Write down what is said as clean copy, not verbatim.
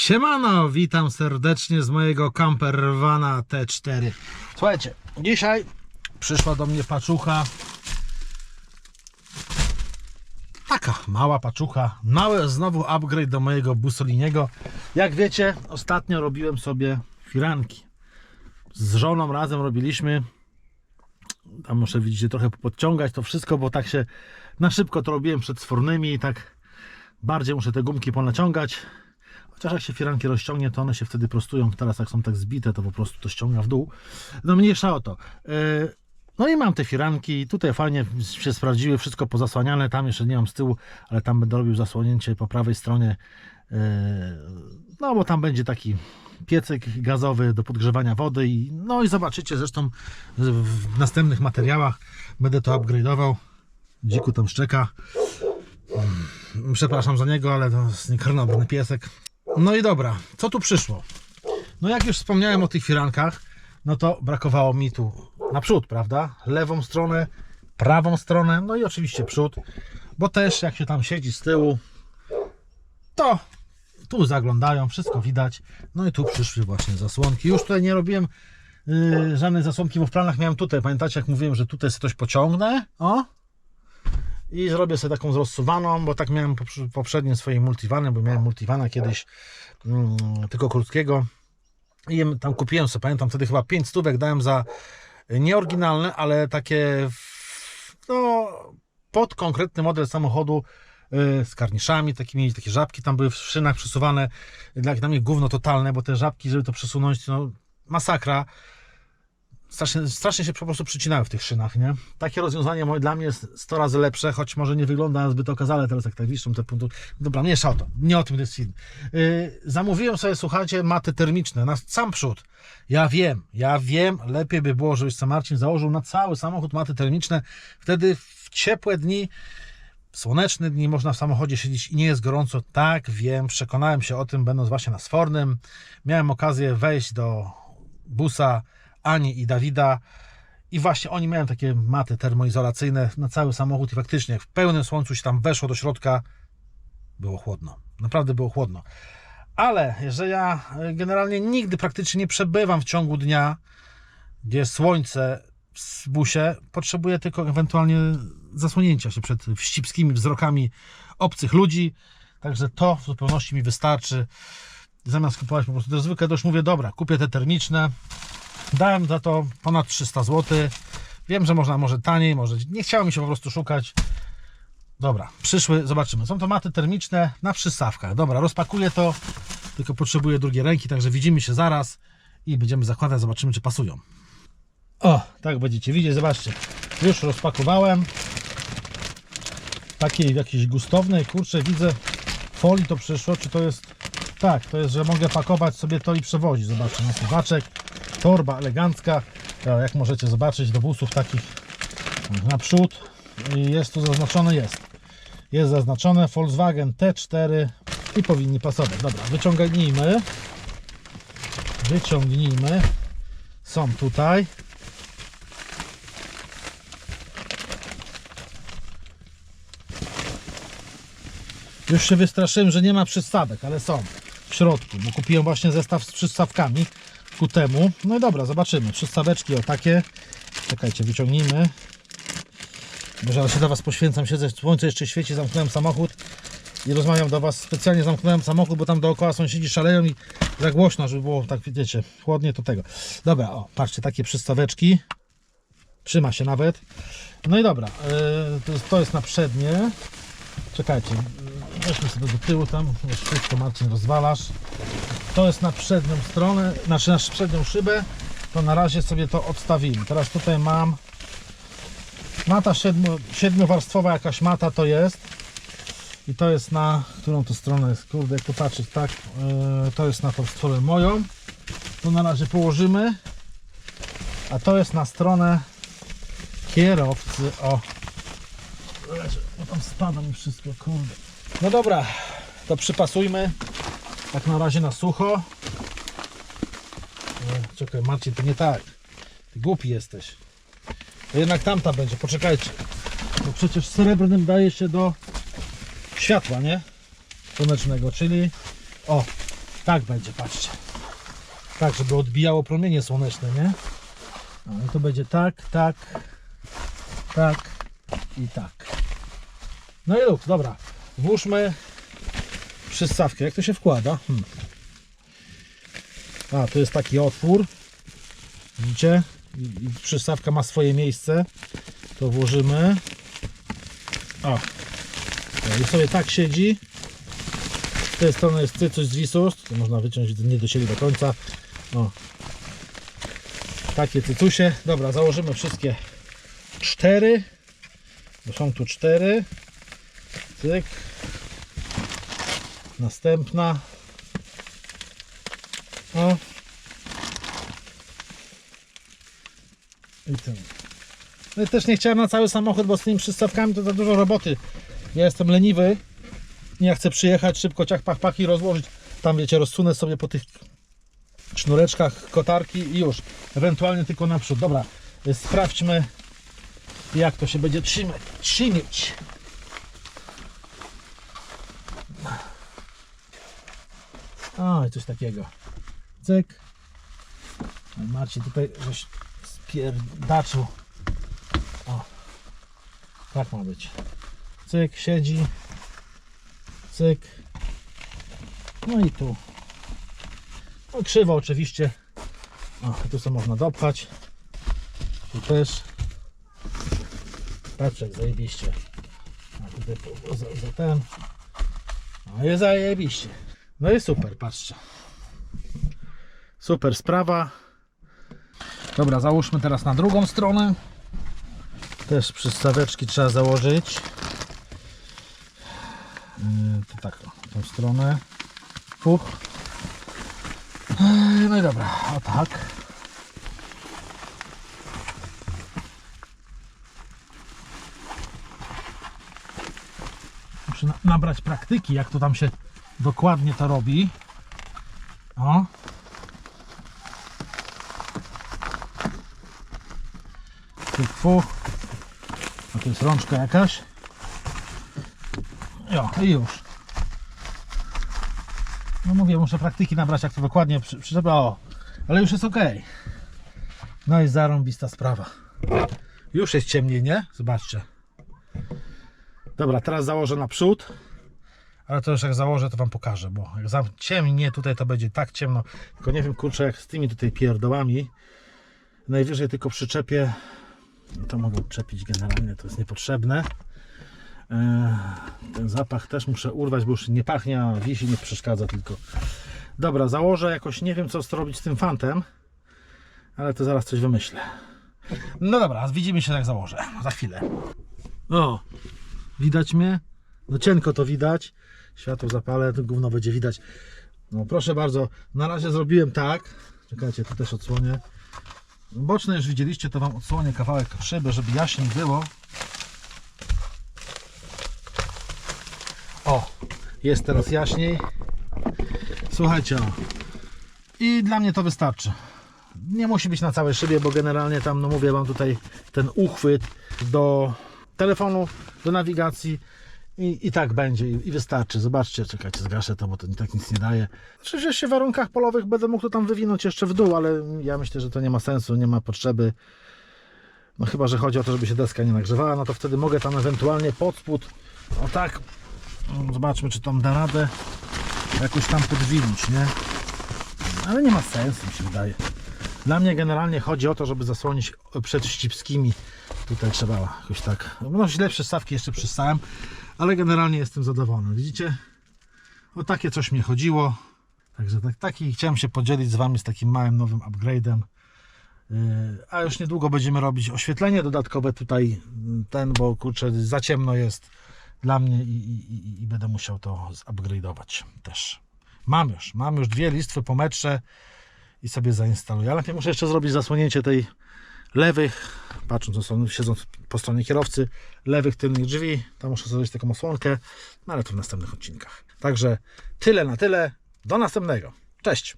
Siemano, witam serdecznie z mojego campervana T4. Słuchajcie, dzisiaj przyszła do mnie paczucha. Taka mała paczucha, mały znowu upgrade do mojego Bussoliniego. Jak wiecie, ostatnio robiłem sobie firanki. Z żoną razem robiliśmy. Tam muszę, widzicie, trochę podciągać to wszystko, bo tak się na szybko to robiłem przed sfornymi i tak bardziej muszę te gumki ponaciągać. Chociaż jak się firanki rozciągnie, to one się wtedy prostują. Teraz jak są tak zbite, to po prostu to ściąga w dół. No mniejsza o to. No i mam te firanki. Tutaj fajnie się sprawdziły, wszystko pozasłaniane. Tam jeszcze nie mam z tyłu, ale tam będę robił zasłonięcie po prawej stronie. No bo tam będzie taki piecyk gazowy do podgrzewania wody. No i zobaczycie zresztą w następnych materiałach. Będę to upgrade'ował. Dziku tam szczeka. Przepraszam za niego, ale to jest niekarnobny piesek. No i dobra, co tu przyszło? No jak już wspomniałem o tych firankach, no to brakowało mi tu naprzód, prawda? Lewą stronę, prawą stronę, no i oczywiście przód, bo też jak się tam siedzi z tyłu, to tu zaglądają, wszystko widać. No i tu przyszły właśnie zasłonki. Już tutaj nie robiłem żadnej zasłonki, bo w planach miałem tutaj. Pamiętacie, jak mówiłem, że tutaj sobie coś pociągnę? O! I zrobię sobie taką rozsuwaną, bo tak miałem poprzednim swoim multivanem, bo miałem multivana kiedyś tylko krótkiego i tam kupiłem sobie, pamiętam wtedy chyba 5 stówek dałem za nieoryginalne, ale takie no, pod konkretny model samochodu z karniszami takimi, takie żabki tam były w szynach przesuwane, dla mnie gówno totalne, bo te żabki, żeby to przesunąć, no masakra. Strasznie się po prostu przycinały w tych szynach, nie? Takie rozwiązanie dla mnie jest 100 razy lepsze, choć może nie wygląda zbyt okazale teraz, jak tak wiszczą te punkty. Dobra, mniejsza o to, nie o tym jest film. Zamówiłem sobie, słuchajcie, maty termiczne na sam przód. Ja wiem, lepiej by było, żebyś sobie Marcin założył na cały samochód maty termiczne. Wtedy w ciepłe dni, w słoneczne dni można w samochodzie siedzieć i nie jest gorąco. Tak, wiem, przekonałem się o tym, będąc właśnie na Sfornym. Miałem okazję wejść do busa Ani i Dawida i właśnie oni mają takie maty termoizolacyjne na cały samochód i faktycznie jak w pełnym słońcu się tam weszło do środka, było chłodno, naprawdę było chłodno. Ale że ja generalnie nigdy praktycznie nie przebywam w ciągu dnia, gdzie jest słońce w busie, potrzebuję tylko ewentualnie zasłonięcia się przed wścibskimi wzrokami obcych ludzi, także to w zupełności mi wystarczy. Zamiast kupować po prostu te zwykłe, to już mówię, dobra, kupię te termiczne. Dałem za to ponad 300 zł. Wiem, że można może taniej, może nie chciało mi się po prostu szukać. Dobra, przyszły, zobaczymy. Są to maty termiczne na przystawkach. Dobra, rozpakuję to, tylko potrzebuję drugiej ręki, także widzimy się zaraz i będziemy zakładać, zobaczymy, czy pasują. O, tak będziecie widzieć, zobaczcie. Już rozpakowałem. Takiej jakiejś gustownej, kurczę, widzę folii to przyszło, czy to jest... Tak, to jest, że mogę pakować sobie to i przewozić. Zobaczcie, na suwaczek. Torba elegancka, jak możecie zobaczyć, do busów takich naprzód jest tu zaznaczone, jest zaznaczone Volkswagen T4 i powinni pasować. Dobra, wyciągnijmy, są tutaj. Już się wystraszyłem, że nie ma przystawek, ale są w środku, bo kupiłem właśnie zestaw z przystawkami ku temu. No i dobra, zobaczymy. Przystaweczki o takie. Czekajcie, wyciągnijmy. Boże, ale się do Was poświęcam. Siedzę, słońce jeszcze świeci, zamknąłem samochód i rozmawiam do Was. Specjalnie zamknąłem samochód, bo tam dookoła sąsiedzi szaleją i za głośno, żeby było tak, wiecie, chłodnie to tego. Dobra, o, patrzcie, takie przystaweczki. Trzyma się nawet. No i dobra, to jest na przednie. Czekajcie, weźmy sobie do tyłu tam, już wszystko, Marcin, rozwalasz. To jest na przednią stronę, znaczy na przednią szybę, to na razie sobie to odstawimy. Teraz tutaj mam mata siedmiowarstwowa, jakaś mata to jest i to jest na, którą to stronę jest, kurde, jak popatrzeć, tak, to jest na tą stronę moją, to na razie położymy, a to jest na stronę kierowcy, o, bo tam spada mi wszystko, kurde. No dobra, to przypasujmy. Tak na razie na sucho. Czekaj, Marcin, to nie tak. Ty głupi jesteś. To jednak tamta będzie, poczekajcie. Bo przecież srebrnym daje się do światła, nie? Słonecznego, czyli o, Tak będzie, patrzcie. Tak, żeby odbijało promienie słoneczne, nie? No i to będzie tak, tak, tak i tak. No i luk, dobra. Włóżmy przystawkę. Jak to się wkłada? A, tu jest taki otwór. Widzicie? I przystawka ma swoje miejsce. To włożymy. O. I sobie tak siedzi. Z tej strony jest cycuś z wisus. To można wyciąć, nie dosieli do końca. O. Takie cycusie. Dobra, założymy wszystkie 4. Bo są tu 4. Cyk. Następna. O. I ten. No i też nie chciałem na cały samochód, bo z tymi przystawkami to za dużo roboty. Ja jestem leniwy. Nie chcę przyjechać, szybko ciach, pach, pach i rozłożyć. Tam wiecie, rozsunę sobie po tych sznureczkach kotarki i już. Ewentualnie tylko naprzód. Dobra, sprawdźmy, jak to się będzie trzymać. O, i coś takiego. Cyk. Marcin tutaj żeś spierdaczył. O. Tak ma być. Cyk, siedzi. Cyk. No i tu. No krzywo oczywiście. O, tu sobie można dopchać. Tu też. Patrz jak zajebiście. A tutaj za ten. No jest zajebiście. No i super, patrzcie. Super sprawa. Dobra, załóżmy teraz na drugą stronę. Też przystaweczki trzeba założyć. To tak, tą stronę. Puch. No i dobra, o tak. Muszę nabrać praktyki, jak to tam się dokładnie to robi. O. Fu. A to jest rączka jakaś. Jo, i już. No mówię, muszę praktyki nabrać, jak to dokładnie przyczepia. O, ale już jest ok. No i zarąbista sprawa. Już jest ciemniej, nie? Zobaczcie. Dobra, teraz założę naprzód. Ale to już jak założę, to wam pokażę, bo jak ciemnie tutaj, to będzie tak ciemno. Tylko nie wiem, kurczę, jak z tymi tutaj pierdołami. Najwyżej tylko przyczepię. To mogę odczepić generalnie, to jest niepotrzebne. Ten zapach też muszę urwać, bo już nie pachnie, a wisi, nie przeszkadza tylko. Dobra, założę jakoś, nie wiem co zrobić z tym fantem, ale to zaraz coś wymyślę. No dobra, widzimy się jak założę, za chwilę. O, widać mnie? No cienko to widać. Światło zapalę, to gówno będzie widać. No proszę bardzo, na razie zrobiłem tak. Czekajcie, tu też odsłonię. Boczne już widzieliście, to wam odsłonię kawałek szyby, żeby jaśniej było. O, jest teraz jaśniej. Słuchajcie, o. I dla mnie to wystarczy. Nie musi być na całej szybie, bo generalnie tam, no mówię wam tutaj, ten uchwyt do telefonu, do nawigacji i tak będzie i wystarczy. Zobaczcie, czekajcie, zgaszę to, bo to i tak nic nie daje. Oczywiście w warunkach polowych będę mógł to tam wywinąć jeszcze w dół, ale ja myślę, że to nie ma sensu, nie ma potrzeby. No chyba, że chodzi o to, żeby się deska nie nagrzewała, no to wtedy mogę tam ewentualnie pod spód, o tak, zobaczmy, czy tam da radę jakoś tam podwinąć, nie? Ale nie ma sensu, mi się wydaje. Dla mnie generalnie chodzi o to, żeby zasłonić przed ścipskimi. Tutaj trzeba jakoś tak. No źle przystawki jeszcze przystałem, ale generalnie jestem zadowolony. Widzicie? O takie coś mnie chodziło. Także taki chciałem się podzielić z wami z takim małym nowym upgrade'em. A już niedługo będziemy robić oświetlenie dodatkowe tutaj, bo kurczę, za ciemno jest dla mnie i będę musiał to zupgrade'ować też. Mam już 2 listwy po metrze i sobie zainstaluję. Ale najpierw muszę jeszcze zrobić zasłonięcie tej lewych, patrząc siedząc po stronie kierowcy, lewych tylnych drzwi. Tam muszę zrobić taką osłonkę, no ale to w następnych odcinkach. Także tyle na tyle. Do następnego. Cześć!